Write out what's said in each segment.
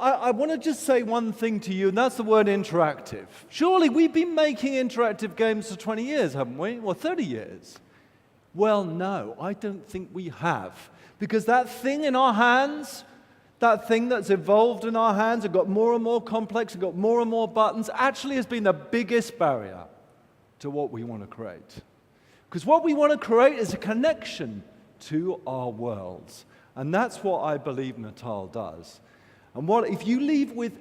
I want to just say one thing to you, and that's the word interactive. Surely we've been making interactive games for 20 years, haven't we? Or 30 years? Well, no, I don't think we have. Because that thing in our hands, that thing that's evolved in our hands and got more and more complex and got more and more buttons, actually has been the biggest barrier to what we want to create. Because what we want to create is a connection to our worlds. And that's what I believe Natal does. And if you leave with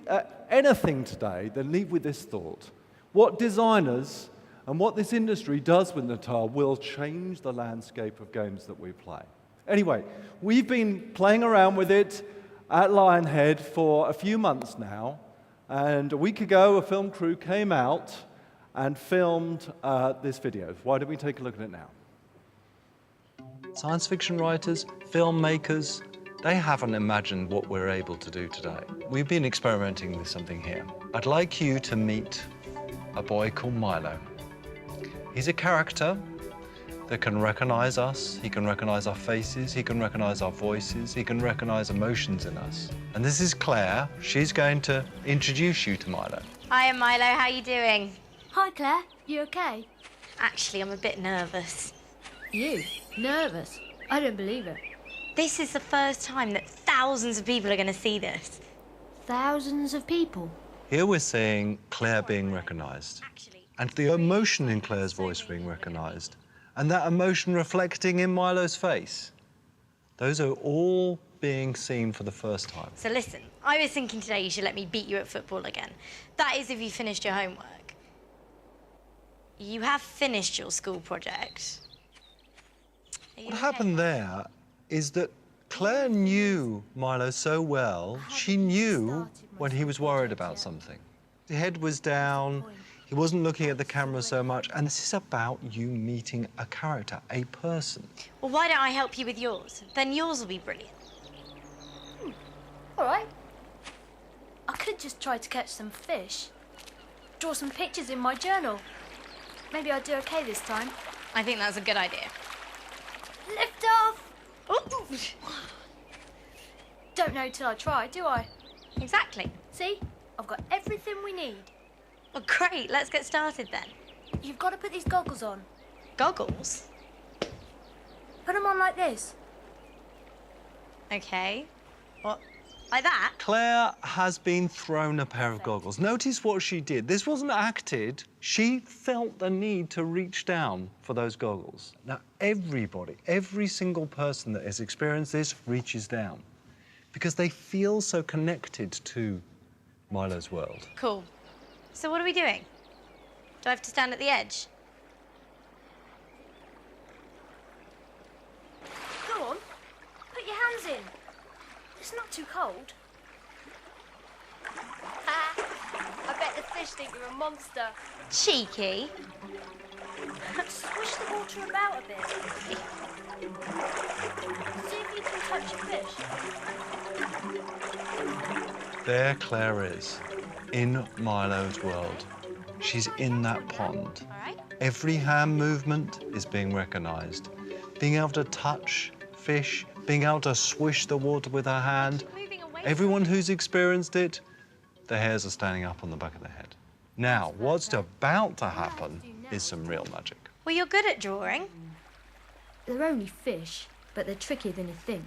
anything today, then leave with this thought. What designers and what this industry does with Natal will change the landscape of games that we play. Anyway, we've been playing around with it at Lionhead for a few months now. And a week ago, a film crew came out and filmed this video. Why don't we take a look at it now? Science fiction writers, filmmakers, they haven't imagined what we're able to do today. We've been experimenting with something here. I'd like you to meet a boy called Milo. He's a character that can recognize us, he can recognize our faces, he can recognize our voices, he can recognize emotions in us. And this is Claire. She's going to introduce you to Milo. Hi, I'm Milo. How are you doing? Hi, Claire. You okay? Actually, I'm a bit nervous. You? Nervous? I don't believe it. This is the first time that thousands of people are going to see this. Thousands of people? Here we're seeing Claire being recognized, and the emotion in Claire's voice being recognized, and that emotion reflecting in Milo's face. Those are all being seen for the first time. So listen, I was thinking today you should let me beat you at football again. That is if you finished your homework. You have finished your school project. What happened there is that Claire knew Milo so well, she knew when he was worried about something. His head was down, he wasn't looking at the camera so much, and this is about you meeting a character, a person. Well, why don't I help you with yours? Then yours will be brilliant. All right. I could just try to catch some fish. Draw some pictures in my journal. Maybe I'll do okay this time. I think that's a good idea. Lift off! Oh. Don't know till I try, do I? Exactly. See? I've got everything we need. Well, great. Let's get started then. You've got to put these goggles on. Goggles? Put them on like this. Okay. What? Like that? Claire has been thrown a pair of goggles. Notice what she did. This wasn't acted. She felt the need to reach down for those goggles. Now, everybody, every single person that has experienced this reaches down because they feel so connected to Milo's world. Cool. So what are we doing? Do I have to stand at the edge? Go on. Put your hands in. It's not too cold. I bet the fish think you're a monster. Cheeky. Swish the water about a bit. See if you can touch a fish. There Claire is, in Milo's world. She's in that pond. All right. Every hand movement is being recognized. Being able to touch fish, being able to swish the water with her hand. Everyone who's experienced it, the hairs are standing up on the back of their head. Now, what's about to happen is some real magic. Well, you're good at drawing. They're only fish, but they're trickier than you think.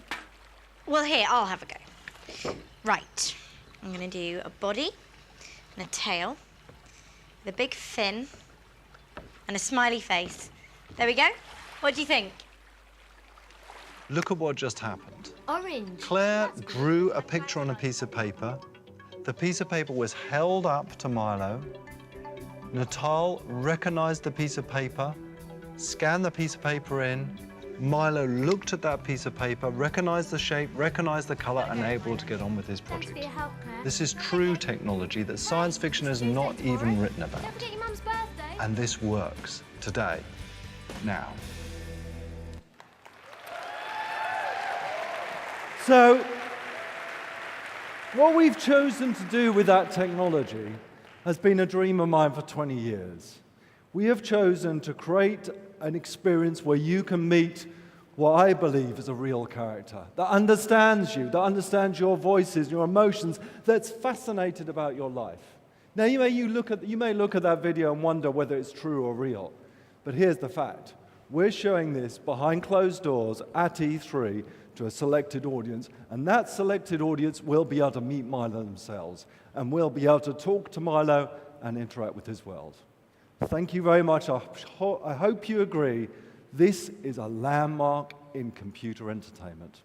Well, here, I'll have a go. Right. I'm going to do a body and a tail with a big fin and a smiley face. There we go. What do you think? Look at what just happened. Orange. Claire drew a picture on a piece of paper. The piece of paper was held up to Milo. Natal recognized the piece of paper, scanned the piece of paper in. Milo looked at that piece of paper, recognized the shape, recognized the color, and able to get on with his project. Thanks for your help, Claire. This is true technology that science fiction has not even written about. Don't forget your mum's birthday. And this works today, now. So, what we've chosen to do with that technology has been a dream of mine for 20 years. We have chosen to create an experience where you can meet what I believe is a real character, that understands you, that understands your voices, your emotions, that's fascinated about your life. Now, you may look at that video and wonder whether it's true or real, but here's the fact. We're showing this behind closed doors at E3 to a selected audience, and that selected audience will be able to meet Milo themselves, and will be able to talk to Milo and interact with his world. Thank you very much. I hope you agree. This is a landmark in computer entertainment.